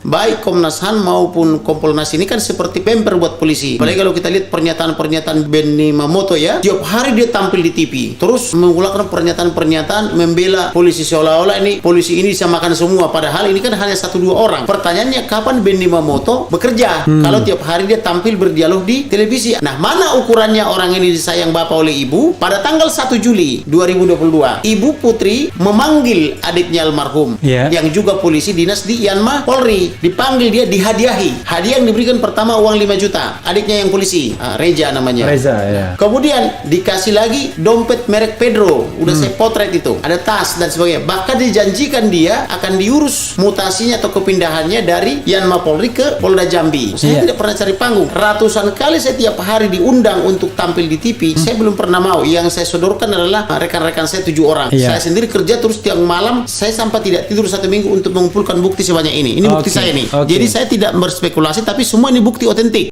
baik Komnas HAM maupun Kompolnas ini kan seperti bemper buat polisi. Apalagi kalau kita lihat pernyataan-pernyataan Benny Mamoto ya, tiap hari dia tampil di TV, terus mengulangi pernyataan-pernyataan membela polisi seolah-olah ini polisi ini disamakan semua. Padahal ini kan hanya 1-2 orang. Pertanyaannya kapan Benny Mamoto bekerja? Kalau tiap hari dia tampil berdialog di televisi. Nah, mana ukurannya orang ini disayang bapak oleh ibu? Pada tanggal 1 Juli 2022, Ibu Putri memanggil adiknya almarhum yang juga polisi dinas di Yanma Polri. Dipanggil, dia dihadiahi. Hadiah yang diberikan pertama uang 5 juta. Adiknya yang polisi, Reza namanya. Reza, ya. Kemudian dikasih lagi dompet merek Pedro. Udah saya potret itu. Ada tas dan sebagainya. Bahkan dijanjikan dia akan diurus mutasinya atau kepindahannya dari Yanma Polri ke Polda Jambi. Saya tidak pernah cari panggung. Ratusan kali saya tiap hari diundang untuk tampil di TV. Saya belum pernah mau. Yang saya sodorkan adalah rekan-rekan saya 7 orang. Saya sendiri kerja terus tiap malam. Saya sampai tidak tidur 1 minggu untuk mengumpulkan bukti sebanyak ini. Ini bukti saya ini. Jadi saya tidak berspekulasi, tapi semua ini bukti otentik.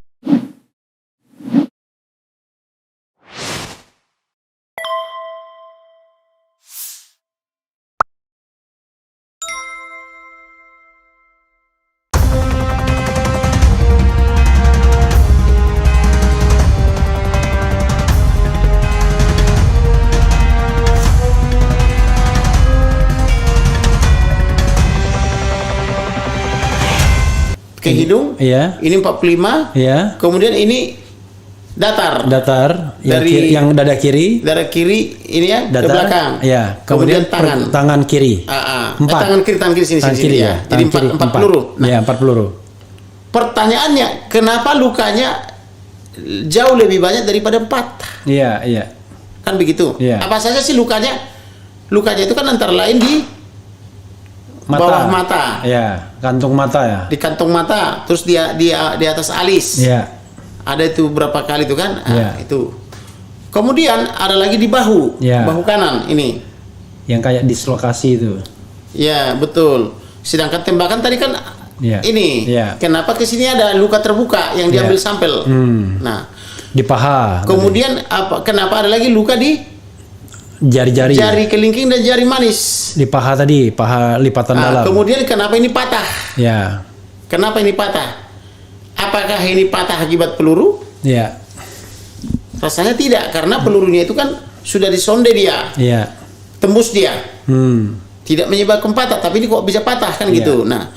Ke hidung, ini 45, kemudian ini datar, yang dada kiri, ini ya, datar, ke belakang, kemudian tangan kiri, tangan kiri sini, ya. Jadi 4 peluru. Nah, 4 peluru. Pertanyaannya, kenapa lukanya jauh lebih banyak daripada 4? Iya. Kan begitu. Apa saja sih lukanya? Lukanya itu kan antara lain di bawah mata, kantung mata ya. Di kantung mata, terus di atas alis, ada itu berapa kali itu kan, itu. Kemudian ada lagi di bahu, bahu kanan ini, yang kayak dislokasi itu. Ya betul. Sedangkan tembakan tadi kan ini, kenapa ke sini ada luka terbuka yang diambil sampel. Nah, di paha. Kemudian kenapa ada lagi luka di jari-jari, jari kelingking dan jari manis di paha tadi, paha lipatan dalam. Kemudian kenapa ini patah? Kenapa ini patah? Apakah ini patah akibat peluru? Rasanya tidak, karena pelurunya itu kan sudah disonde dia, tembus dia, tidak menyebabkan patah, tapi ini kok bisa patah kan gitu. Nah,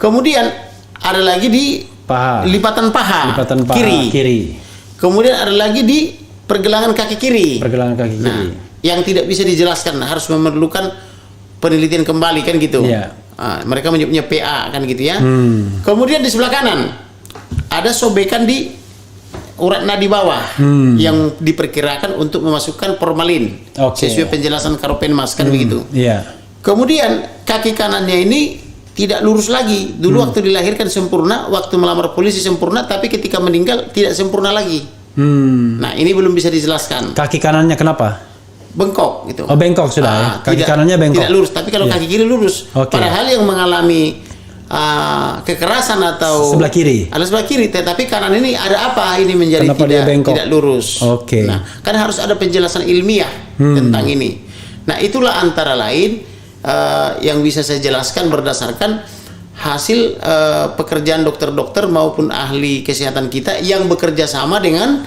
kemudian ada lagi di paha, lipatan paha kiri. Kemudian ada lagi di pergelangan kaki kiri. Nah, yang tidak bisa dijelaskan, harus memerlukan penelitian kembali kan gitu. Mereka menyebutnya PA kan gitu ya. Kemudian di sebelah kanan ada sobekan di urat nadi bawah yang diperkirakan untuk memasukkan formalin sesuai penjelasan Karopenmas kan begitu. Kemudian kaki kanannya ini tidak lurus lagi. Dulu waktu dilahirkan sempurna, waktu melamar polisi sempurna, tapi ketika meninggal tidak sempurna lagi. Nah, ini belum bisa dijelaskan. Kaki kanannya kenapa? Bengkok gitu. Oh, bengkok sudah. Kaki kanannya bengkok. Tidak lurus, tapi kalau kaki kiri lurus. Padahal yang mengalami kekerasan atau sebelah kiri. Ada sebelah kiri, tetapi kanan ini ada apa? Ini menjadi tidak lurus. Nah, kan harus ada penjelasan ilmiah tentang ini. Nah, itulah antara lain yang bisa saya jelaskan berdasarkan hasil pekerjaan dokter-dokter maupun ahli kesehatan kita yang bekerja sama dengan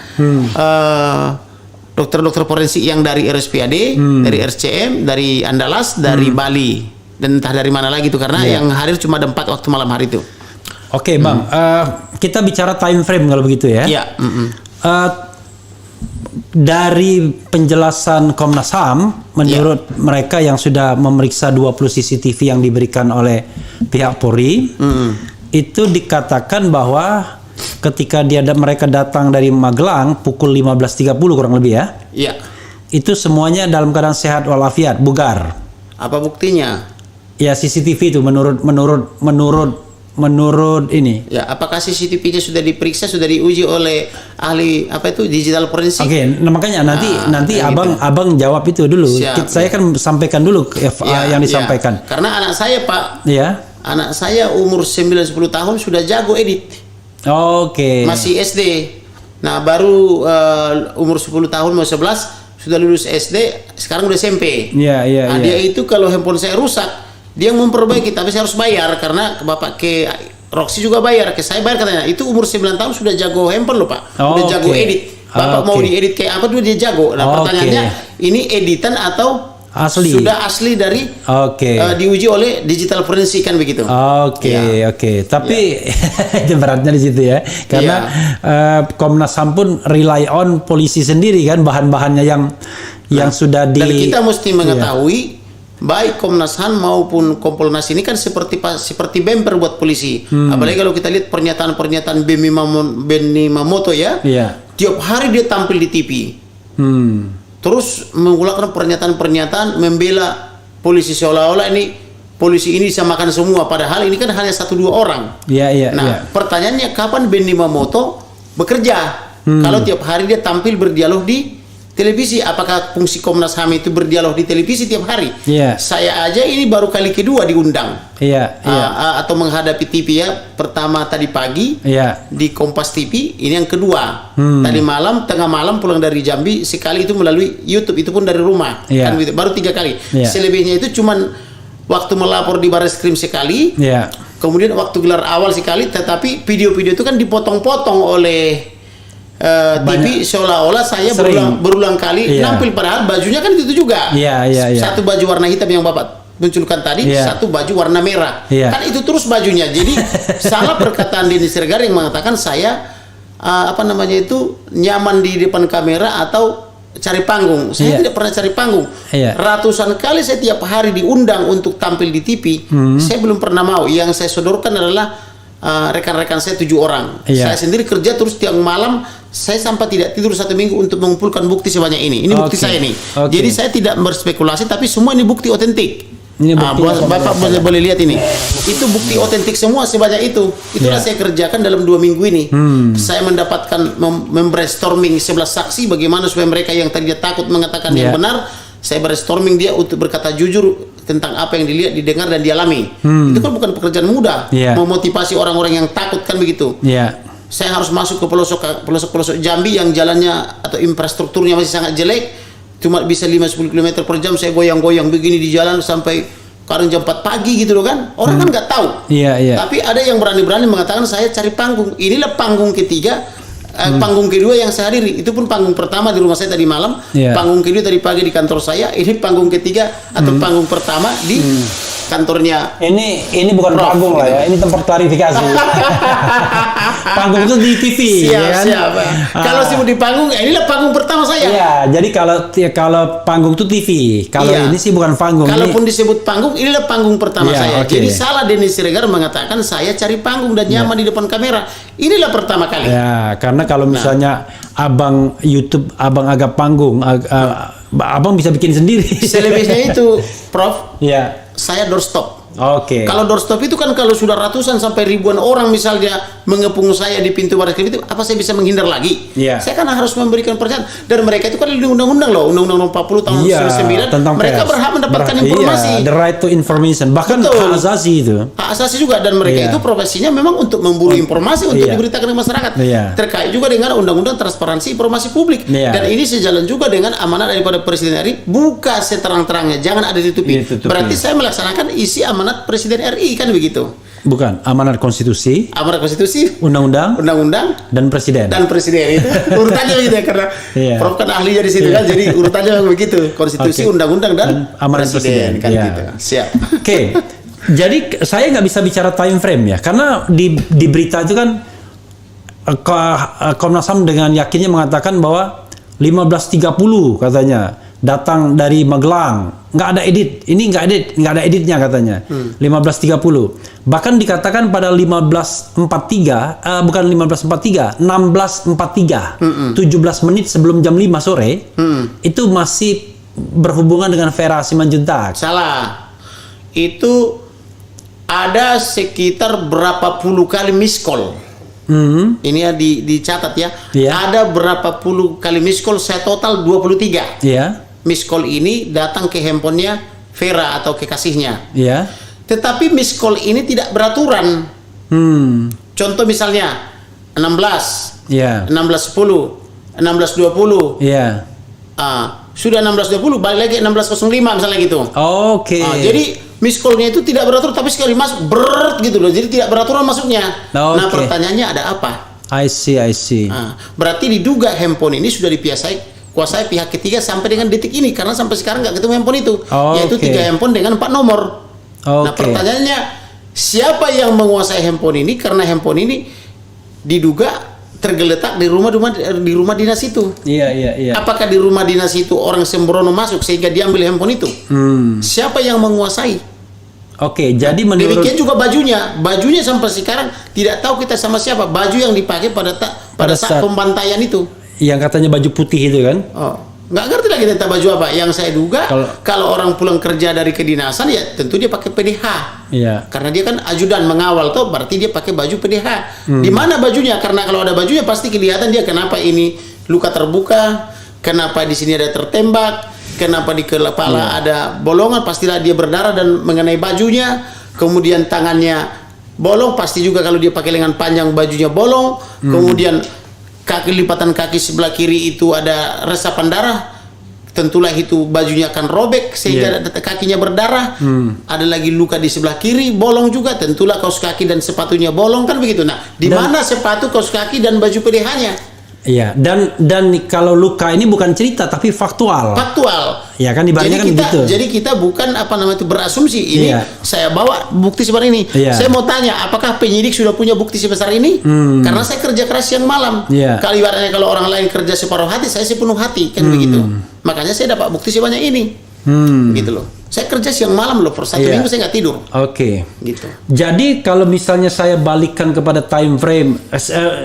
dokter-dokter forensik yang dari RSPAD, dari RCM, dari Andalas, dari Bali, dan entah dari mana lagi itu, karena yang hadir cuma ada 4 waktu malam hari itu. Oke, Bang, kita bicara time frame kalau begitu ya. Dari penjelasan Komnas HAM, menurut mereka yang sudah memeriksa 20 CCTV yang diberikan oleh pihak Polri, itu dikatakan bahwa ketika mereka datang dari Magelang pukul 15.30 kurang lebih ya. Itu semuanya dalam keadaan sehat walafiat, bugar. Apa buktinya? Ya, CCTV itu menurut ini. Ya, apakah CCTV-nya sudah diperiksa, sudah diuji oleh ahli digital forensik? Nah, makanya nanti abang jawab itu dulu. Saya kan sampaikan dulu yang disampaikan. Karena anak saya, Pak. Anak saya umur 9-10 tahun sudah jago edit. Masih SD. Nah, baru umur 10 tahun mau 11 sudah lulus SD, sekarang udah SMP. Dia itu kalau handphone saya rusak, dia memperbaiki, tapi saya harus bayar karena bapak Roxy juga bayar. Saya bayar katanya. Itu umur 9 tahun sudah jago handphone loh Pak. Udah jago edit. Bapak mau diedit kayak apa tuh dia jago. Nah pertanyaannya ini editan atau asli? Sudah asli dari diuji oleh digital forensik kan begitu. Oke. Tapi itu beratnya di situ ya. Karena Komnas HAM pun rely on polisi sendiri kan bahan-bahannya yang sudah di. Dan kita mesti mengetahui baik Komnas HAM maupun Kompolnas ini kan seperti bemper buat polisi. Apalagi kalau kita lihat pernyataan Benny Mamoto ya. Tiap hari dia tampil di TV. Terus mengulangi pernyataan membela polisi seolah-olah ini polisi ini disamakan semua, padahal ini kan hanya 1-2 orang. Pertanyaannya kapan Benny Mamoto bekerja? Kalau tiap hari dia tampil berdialog di televisi, apakah fungsi Komnas HAM itu berdialog di televisi tiap hari? Saya aja ini baru kali kedua diundang. Atau menghadapi TV ya. Pertama tadi pagi di Kompas TV, ini yang kedua. Tadi malam, tengah malam pulang dari Jambi, sekali itu melalui YouTube, itu pun dari rumah. Kan gitu. Baru 3 kali. Selebihnya itu cuman waktu melapor di Barreskrim sekali. Kemudian waktu gelar awal sekali, tetapi video-video itu kan dipotong-potong oleh TV seolah-olah saya berulang kali nampil, padahal bajunya kan itu juga. Satu baju warna hitam yang Bapak munculkan tadi, satu baju warna merah. Kan itu terus bajunya. Jadi salah perkataan Denny Siregar yang mengatakan saya nyaman di depan kamera atau cari panggung. Saya tidak pernah cari panggung. Ratusan kali saya tiap hari diundang untuk tampil di TV. Saya belum pernah mau. Yang saya sodorkan adalah rekan-rekan saya 7 orang. Saya sendiri kerja terus tiap malam. Saya sampai tidak tidur 1 minggu untuk mengumpulkan bukti sebanyak ini. Ini bukti saya ini. Jadi saya tidak berspekulasi, tapi semua ini bukti otentik. Bapak boleh lihat ini. Itu bukti otentik semua sebanyak itu. Itulah saya kerjakan dalam 2 minggu ini. Saya mendapatkan membrainstorming 11 saksi bagaimana supaya mereka yang tadinya takut mengatakan yang benar, saya brainstorming dia untuk berkata jujur tentang apa yang dilihat, didengar dan dialami. Itu kan bukan pekerjaan mudah. Memotivasi orang-orang yang takut kan begitu. Saya harus masuk ke pelosok Jambi yang jalannya atau infrastrukturnya masih sangat jelek, cuma bisa 5-10 km per jam. Saya goyang-goyang begini di jalan sampai kadang jam 4 pagi gitu loh kan. Orang kan nggak tahu. Tapi ada yang berani-berani mengatakan saya cari panggung. Inilah panggung ketiga. Panggung kedua yang saya hadiri. Itu pun panggung pertama di rumah saya tadi malam. Panggung kedua tadi pagi di kantor saya. Ini panggung ketiga atau panggung pertama di kantornya. Ini bukan panggung lah ya. Ini tempat klarifikasi. Panggung itu di TV. Siap. Kalau sibuk di panggung, inilah panggung pertama saya. Jadi kalau panggung itu TV. Kalau ini sih bukan panggung. Kalaupun disebut panggung, inilah panggung pertama saya. Jadi salah Denny Siregar mengatakan saya cari panggung dan nyaman di depan kamera. Inilah pertama kali. Karena kalau misalnya abang YouTube, abang agak panggung, abang bisa bikin sendiri. Selebihnya itu, Prof. Saya doorstop. Kalau doorstop itu kan kalau sudah ratusan sampai ribuan orang misalnya mengepung saya di pintu Barreskrim itu, apa saya bisa menghindar lagi? Saya kan harus memberikan perhatian. Dan mereka itu kan di undang-undang loh, Undang-Undang 40 tahun 1999, mereka berhak mendapatkan informasi. The right to information, bahkan hak asasi itu. Hak asasi juga, dan mereka itu profesinya memang untuk memburu informasi untuk diberitakan ke masyarakat. Terkait juga dengan Undang-Undang Transparansi Informasi Publik. Dan ini sejalan juga dengan amanat daripada Presiden RI, buka seterang-terangnya, jangan ada ditutupi. Berarti saya melaksanakan isi amanat Presiden RI kan begitu. Bukan, amanat konstitusi, undang-undang, dan presiden. Itu urutannya begitu ya, karena Prof kan ahli dari situ kan, jadi urutannya begitu, konstitusi, undang-undang dan amanat presiden kan gitu. Siap. Jadi saya nggak bisa bicara time frame ya, karena di berita itu kan Komnas HAM dengan yakinnya mengatakan bahwa 15.30 katanya datang dari Magelang, nggak ada edit, ini nggak ada editnya katanya. 15.30, bahkan dikatakan pada 15.43, bukan 15.43, 16.43, 17 menit sebelum jam 5 sore, itu masih berhubungan dengan Vera Simanjuntak. Salah, itu ada sekitar berapa puluh kali miss call. Ini ya dicatat ya. Ada berapa puluh kali miss call, saya total 23. Miss call ini datang ke handphonenya Vera atau kekasihnya. Tetapi miss call ini tidak beraturan. Contoh misalnya 16, 16.10, 16.20. Sudah Sudah 16.20 balik lagi 16.05 misalnya gitu. Oke. Jadi miss call-nya itu tidak beraturan tapi sekali masuk beret gitu loh. Jadi tidak beraturan masuknya. Oh, Nah, oke. pertanyaannya ada apa? I see. Nah, berarti diduga handphone ini sudah kuasai pihak ketiga sampai dengan detik ini karena sampai sekarang nggak ketemu handphone itu, Oh, yaitu oke. 3 handphone dengan 4 nomor. Nah, Oke. pertanyaannya siapa yang menguasai handphone ini karena handphone ini diduga tergeletak di rumah dinas itu. Iya. Apakah di rumah dinas itu orang sembrono masuk sehingga diambil handphone itu? Siapa yang menguasai? Oke, jadi menurut Demikian juga bajunya sampai sekarang tidak tahu kita sama siapa. Baju yang dipakai pada saat pembantaian itu. yang katanya baju putih itu kan? Oh, nggak ngerti lagi tentang baju apa. Yang saya duga kalau orang pulang kerja dari kedinasan ya tentu dia pakai PDH. Iya. Karena dia kan ajudan mengawal tuh, berarti dia pakai baju PDH. Di mana bajunya? Karena kalau ada bajunya pasti kelihatan dia kenapa ini luka terbuka, kenapa di sini ada tertembak, kenapa di kepala ada bolongan, pastilah dia berdarah dan mengenai bajunya. Kemudian tangannya bolong, pasti juga kalau dia pakai lengan panjang bajunya bolong. Kemudian lipatan kaki sebelah kiri itu ada resapan darah, tentulah itu bajunya akan robek sehingga kakinya berdarah. Ada lagi luka di sebelah kiri bolong juga, tentulah kaos kaki dan sepatunya bolong, kan begitu. Nah, di mana sepatu, kaos kaki dan baju PDH-nya? Iya, dan kalau luka ini bukan cerita tapi faktual. Ya kan ibaratnya kan gitu. Jadi kita bukan berasumsi ini. Saya bawa bukti seperti ini. Saya mau tanya, apakah penyidik sudah punya bukti sebesar ini? Karena saya kerja keras siang malam. Kalau ibaratnya kalau orang lain kerja separuh hati, saya sepenuh hati, kan begitu. Makanya saya dapat bukti sebanyak ini. Gitu loh. Saya kerja siang malam loh, per 1 minggu saya nggak tidur. Oke. Gitu. Jadi kalau misalnya saya balikkan kepada time frame,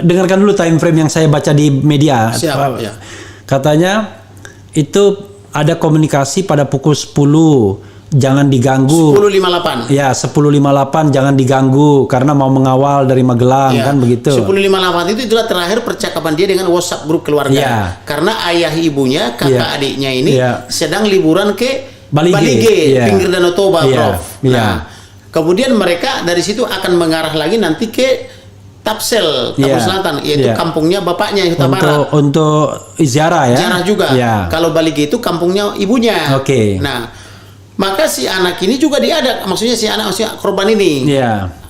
dengarkan dulu time frame yang saya baca di media. Siap, ya. Katanya itu ada komunikasi pada pukul 10, jangan diganggu. 10.58. Ya, 10.58 jangan diganggu karena mau mengawal dari Magelang, kan begitu. 10.58 itu itulah terakhir percakapan dia dengan WhatsApp grup keluarga. Karena ayah ibunya, kakak adiknya ini sedang liburan ke Balige, pinggir Danau Toba, Prof. Nah, kemudian mereka dari situ akan mengarah lagi nanti ke Tapsel Selatan, yaitu kampungnya bapaknya Huta Barat. Untuk ziarah ya. Ziarah juga. Kalau Balige itu kampungnya ibunya. Nah, maka si anak ini juga diajak, maksudnya korban ini.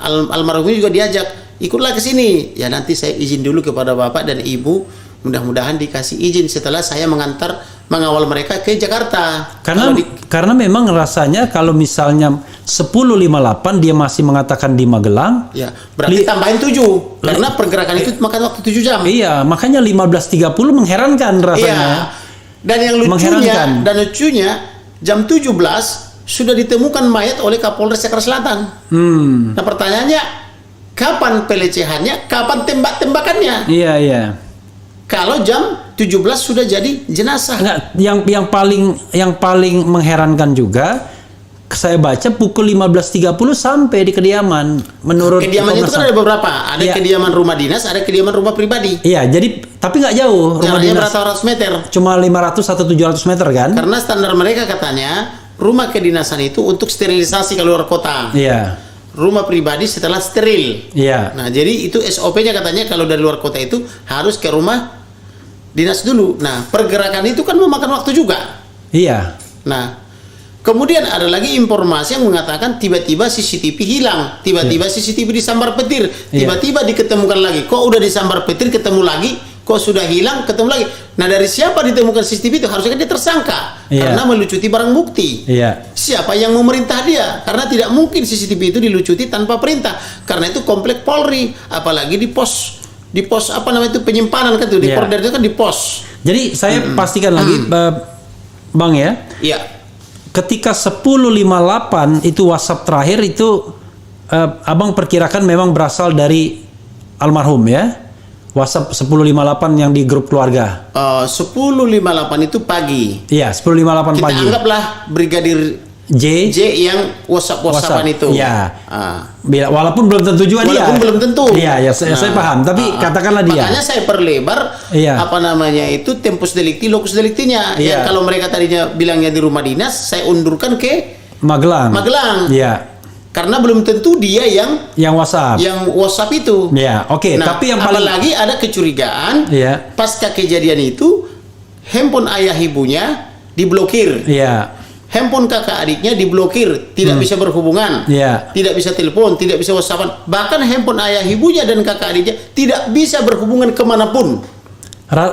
Almarhum ini juga diajak, ikutlah ke sini. Ya nanti saya izin dulu kepada bapak dan ibu, mudah-mudahan dikasih izin setelah saya mengawal mereka ke Jakarta. Karena memang rasanya kalau misalnya 10.58 dia masih mengatakan di Magelang, berarti tambahin 7 karena pergerakan itu makan waktu 7 jam. Iya, makanya 15.30 mengherankan rasanya. Dan yang lucunya jam 17 sudah ditemukan mayat oleh Kapolres Jakarta Selatan. Nah, pertanyaannya kapan pelecehannya, kapan tembak-tembakannya? Iya. Kalau jam 17 sudah jadi jenazah. Enggak, yang paling mengherankan juga saya baca pukul 15.30 sampai di kediaman. Menurut kediaman itu kan ada beberapa. Ada kediaman rumah dinas, ada kediaman rumah pribadi. Iya, jadi tapi nggak jauh rumah dinas. Berapa ratus meter? Cuma 500 atau 700 meter kan? Karena standar mereka katanya rumah kedinasan itu untuk sterilisasi ke luar kota. Iya. Rumah pribadi setelah steril. Iya. Nah, jadi itu SOP-nya katanya kalau dari luar kota itu harus ke rumah dinas dulu. Nah, pergerakan itu kan memakan waktu juga. Iya. Nah, kemudian ada lagi informasi yang mengatakan tiba-tiba CCTV hilang, tiba-tiba CCTV disambar petir, tiba-tiba diketemukan lagi. Kok udah disambar petir ketemu lagi? Kok sudah hilang ketemu lagi? Nah, dari siapa ditemukan CCTV itu? Harusnya kan dia tersangka karena melucuti barang bukti. Siapa yang memerintah dia? Karena tidak mungkin CCTV itu dilucuti tanpa perintah. Karena itu komplek Polri, apalagi di pos penyimpanan kan tuh di Polder itu kan di pos. Jadi saya pastikan lagi Bang ya. Iya. Ketika 10.58 itu WhatsApp terakhir itu Abang perkirakan memang berasal dari almarhum ya. WhatsApp 10.58 yang di grup keluarga. 10.58 itu pagi. Iya, 10.58 pagi. Kita anggaplah Brigadir J yang WhatsApp-WhatsAppan itu. Iya. Walaupun belum tentu juga dia. Walaupun belum tentu. Iya, saya paham. Tapi katakanlah dia. Makanya saya perlebar itu tempus delicti, locus delictinya. Yang kalau mereka tadinya bilangnya di rumah dinas, saya undurkan ke Magelang. Iya. Karena belum tentu dia yang WhatsApp. Yang WhatsApp itu. Iya, oke. Nah, tapi yang paling apalagi ada kecurigaan pasca kejadian itu handphone ayah ibunya diblokir. Iya. handphone kakak adiknya diblokir, tidak bisa berhubungan, Iya. tidak bisa telepon, tidak bisa whatsappan, bahkan handphone ayah ibunya dan kakak adiknya tidak bisa berhubungan kemanapun.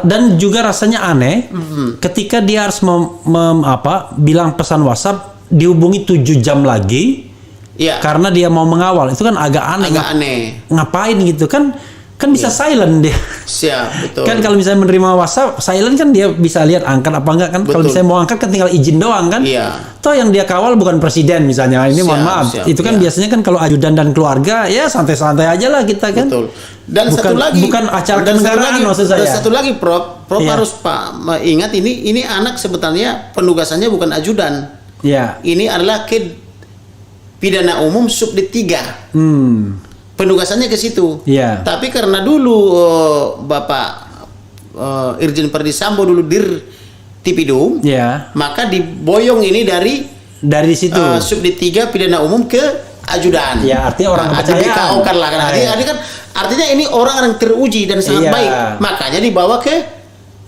Dan juga rasanya aneh ketika dia harus bilang pesan WhatsApp dihubungi 7 jam lagi Iya. karena dia mau mengawal. Itu kan agak aneh. Agak aneh. Ngapain gitu kan bisa silent dia. Siap, betul. Kan kalau misalnya menerima WhatsApp silent kan dia bisa lihat angkat apa enggak kan. Kalau Betul. misalnya mau angkat kan tinggal izin doang kan. Iya. Toh yang dia kawal bukan presiden misalnya. Ini mohon Siap, maaf. siap, Itu kan iya. biasanya kan kalau ajudan dan keluarga ya santai-santai aja lah kita kan. Betul. Dan Bukan- satu lagi, bukan acara dan satu kenegaraan lagi- maksud saya. Dan satu lagi, Prof Iya. harus ingat ini anak sebetulnya penugasannya bukan ajudan. Ya. Ini adalah pidana umum subdit 3. Penugasannya ke situ. Iya. Tapi karena dulu Bapak Irjen Verdi Sambo dulu dir Tipidum, Ya. maka diboyong ini Dari situ. subdit 3 pidana umum ke ajudan. Ya, artinya orang Artinya kepercayaan. DKO-kan lah kan. Artinya ini orang yang teruji dan sangat Iya. baik. Makanya dibawa ke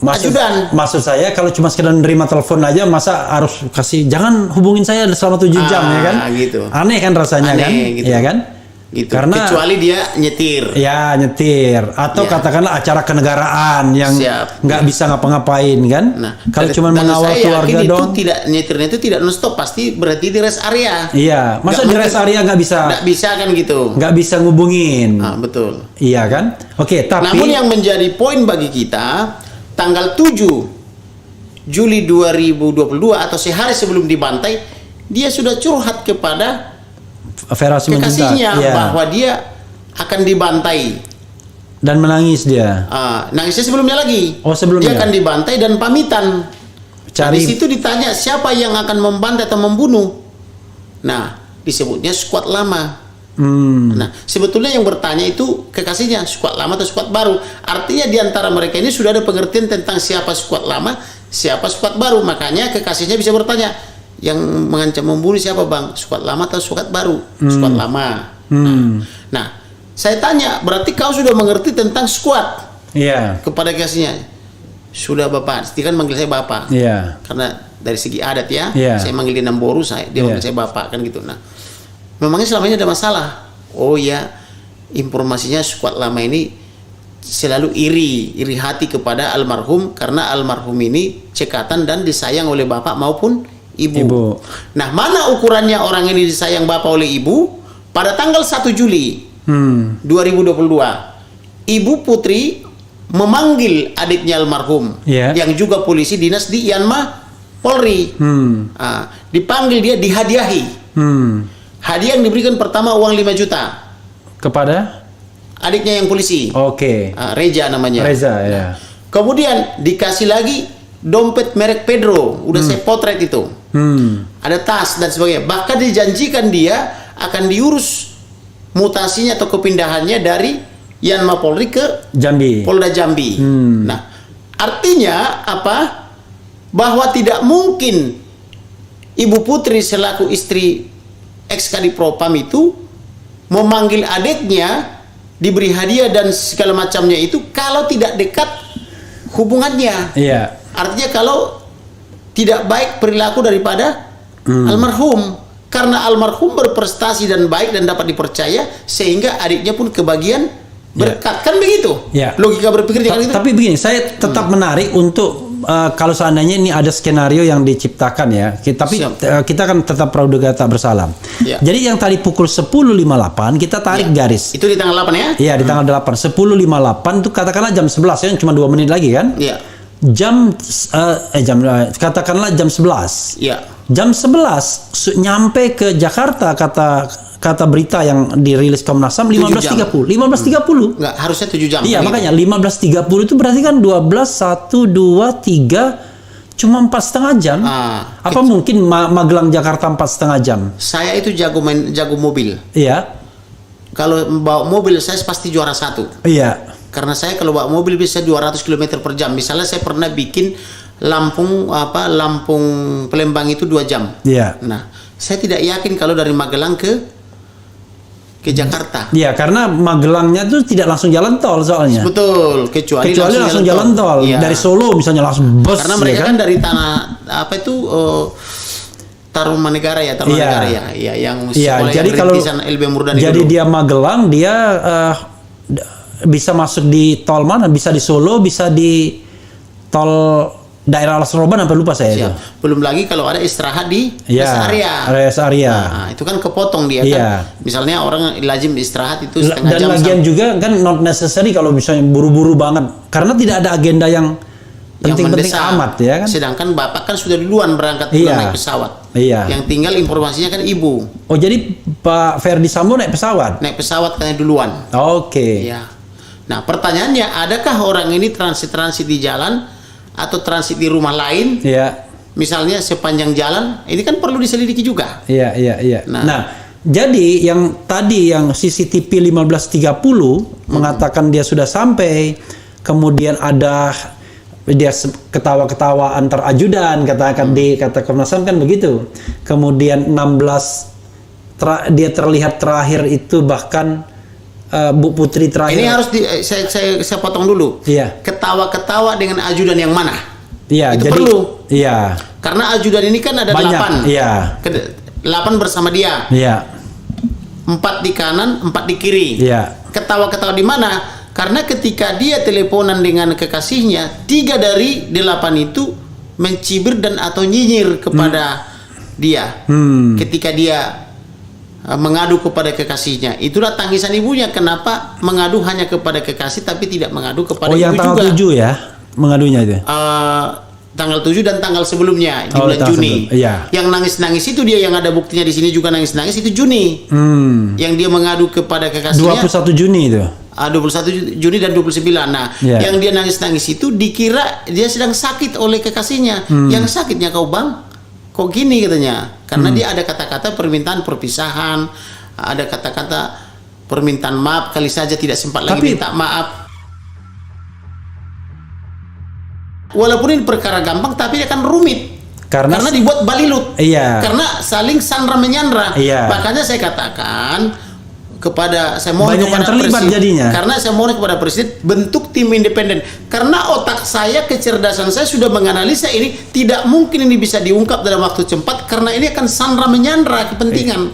ajudan. Maksud saya kalau cuma sekedar nerima telepon aja masa harus kasih jangan hubungin saya selama 7 jam ya kan? Gitu. Aneh kan rasanya Aneh, kan? gitu. Iya kan? Gitu. Karena Kecuali dia nyetir. ya nyetir atau Ya. katakanlah acara kenegaraan yang Siap. nggak bisa ngapa-ngapain kan? Nah, kalau dan- cuma dan mengawal saya keluarga yakin dong. itu tidak nyetirnya itu tidak non-stop, pasti berarti di rest area. Iya, masa Nggak di mungkin- rest area nggak bisa kan gitu. nggak bisa ngubungin. Betul. Iya kan? Oke, tapi Namun yang menjadi poin bagi kita, tanggal 7 Juli 2022 atau sehari sebelum dibantai, dia sudah curhat kepada Vera Simanjuntak, kekasihnya ya. bahwa dia akan dibantai. Dan menangis dia. Nangisnya sebelumnya lagi. Oh, sebelumnya. Dia akan dibantai dan pamitan. Cari Di situ ditanya siapa yang akan membantai atau membunuh. Nah, disebutnya skuad lama. Nah, sebetulnya yang bertanya itu kekasihnya, skuad lama atau skuad baru. Artinya di antara mereka ini sudah ada pengertian tentang siapa skuad lama, siapa skuad baru. Makanya kekasihnya bisa bertanya, yang mengancam membunuh siapa bang? Skuad lama atau skuad baru? Skuad lama. Nah, saya tanya, berarti kau sudah mengerti tentang skuad? Iya. Kepada kekasihnya, sudah bapak. Dia kan manggil saya bapak. Iya. Karena dari segi adat ya, Iya. saya manggil dia Namboru, dia Iya. manggil saya bapak kan gitu. Nah, memangnya selama ini ada masalah? Oh ya, informasinya skuad lama ini selalu iri hati kepada almarhum karena almarhum ini cekatan dan disayang oleh bapak maupun ibu. Nah, mana ukurannya orang ini disayang bapak oleh ibu? Pada tanggal 1 Juli 2022, Ibu Putri memanggil adiknya almarhum Iya. yang juga polisi dinas di Yanma Polri. Dipanggil, dia dihadiahi. Hadiah yang diberikan pertama uang 5 juta. Kepada? Adiknya yang polisi. Oke. Reza namanya. Reza ya. Kemudian dikasih lagi dompet merek Pedro. Udah saya potret itu. Ada tas dan sebagainya. Bahkan dijanjikan dia akan diurus mutasinya atau kepindahannya dari Yanma Polri ke Jambi. Polda Jambi. Nah, artinya apa? Bahwa tidak mungkin Ibu Putri selaku istri ex-Kadipropam itu memanggil adiknya, diberi hadiah dan segala macamnya itu kalau tidak dekat hubungannya. Iya. Artinya kalau tidak baik perilaku daripada almarhum. Karena almarhum berprestasi dan baik dan dapat dipercaya, sehingga adiknya pun kebagian berkat. Kan begitu? Ya. Logika berpikirnya kan gitu. Tapi begini, saya tetap menarik untuk kalau seandainya ini ada skenario yang diciptakan ya, tapi kita kan tetap praduga tak bersalah. Ya. Jadi yang tadi pukul 10.58 kita tarik garis. Itu di tanggal 8 ya? Iya, di tanggal 8. 10.58 itu katakanlah jam 11 ya, cuma 2 menit lagi kan? Iya. Katakanlah jam 11. Iya. Jam 11 nyampe ke Jakarta kata berita yang dirilis Komnas HAM 15.30. 15.30. Enggak, harusnya 7 jam. Iya, kan makanya 15.30 itu berarti kan 12, 1, 2, 3 cuma 4,5 jam. Apa mungkin Magelang Jakarta 4,5 jam? Saya itu jago mobil. Iya. Kalau bawa mobil saya pasti juara 1. Iya. Karena saya kalau bawa mobil bisa 200 km per jam. Misalnya saya pernah bikin Lampung Palembang itu 2 jam. Iya. Nah, saya tidak yakin kalau dari Magelang ke Jakarta. Iya, karena Magelangnya tuh tidak langsung jalan tol soalnya. Betul, kecuali langsung jalan tol. Iya. Dari Solo misalnya langsung bus. Karena mereka ya kan dari tanah Tarumanegara ya, ya, yang Iya, sekolah jadi yang kalau rintisan LB Murdani jadi dulu. dia Magelang, dia bisa masuk di tol mana? Bisa di Solo, bisa di tol daerah Alas Roban, sampai lupa saya itu. Siap. Belum lagi kalau ada istirahat di Iya, rest area. area. Nah, itu kan kepotong dia Iya. kan. Misalnya orang lazim istirahat itu setengah Dan jam. lagian juga kan not necessary kalau misalnya buru-buru banget, karena tidak ada agenda yang penting-penting mendesak. amat ya kan. Sedangkan bapak kan sudah duluan berangkat Iya. naik pesawat. Iya. Yang tinggal informasinya kan ibu. Oh, jadi Pak Ferdi Sambo naik pesawat? Naik pesawat kan duluan. Oke. Ya. Nah, pertanyaannya, adakah orang ini transit di jalan atau transit di rumah lain? Iya. Misalnya sepanjang jalan, ini kan perlu diselidiki juga. Iya. Nah. Nah, jadi yang tadi yang CCTV 15.30 mengatakan dia sudah sampai, kemudian ada dia ketawa-ketawa antar ajudan, katakan di kata Komnas HAM kan begitu. Kemudian 16 dia terlihat terakhir itu bahkan Bu Putri terakhir. Ini harus saya potong dulu. Iya. Ketawa-ketawa dengan ajudan yang mana? Iya, Itu jadi perlu. Iya. Karena ajudan ini kan ada Banyak, 8. iya. 8 bersama dia. Iya. 4 di kanan, 4 di kiri. Iya. Ketawa-ketawa di mana? Karena ketika dia teleponan dengan kekasihnya, 3 dari 8 itu mencibir dan atau nyinyir kepada dia. Ketika dia mengadu kepada kekasihnya. Itulah tangisan ibunya. Kenapa mengadu hanya kepada kekasih tapi tidak mengadu kepada ibu juga. Oh, yang tanggal 7 ya mengadunya itu. Tanggal 7 dan tanggal sebelumnya di bulan tanggal Juni. iya. Yang nangis-nangis itu dia, yang ada buktinya di sini juga nangis-nangis itu Juni. Yang dia mengadu kepada kekasihnya 21 Juni itu. 21 Juni dan 29. Nah, Iya. yang dia nangis-nangis itu dikira dia sedang sakit oleh kekasihnya. Yang sakitnya kau bang, kok gini katanya. Karena dia ada kata-kata permintaan perpisahan, ada kata-kata permintaan maaf kali saja tidak sempat lagi minta maaf. Walaupun ini perkara gampang, tapi dia akan rumit. Karena dibuat balilut. Iya. Karena saling sandra menyandra. Iya. Makanya saya katakan saya mohon Banyak yang kepada terlibat presiden, jadinya. karena saya mohon kepada presiden bentuk tim independen. Karena otak saya, kecerdasan saya sudah menganalisa ini, tidak mungkin ini bisa diungkap dalam waktu cepat karena ini akan sandra menyandra kepentingan.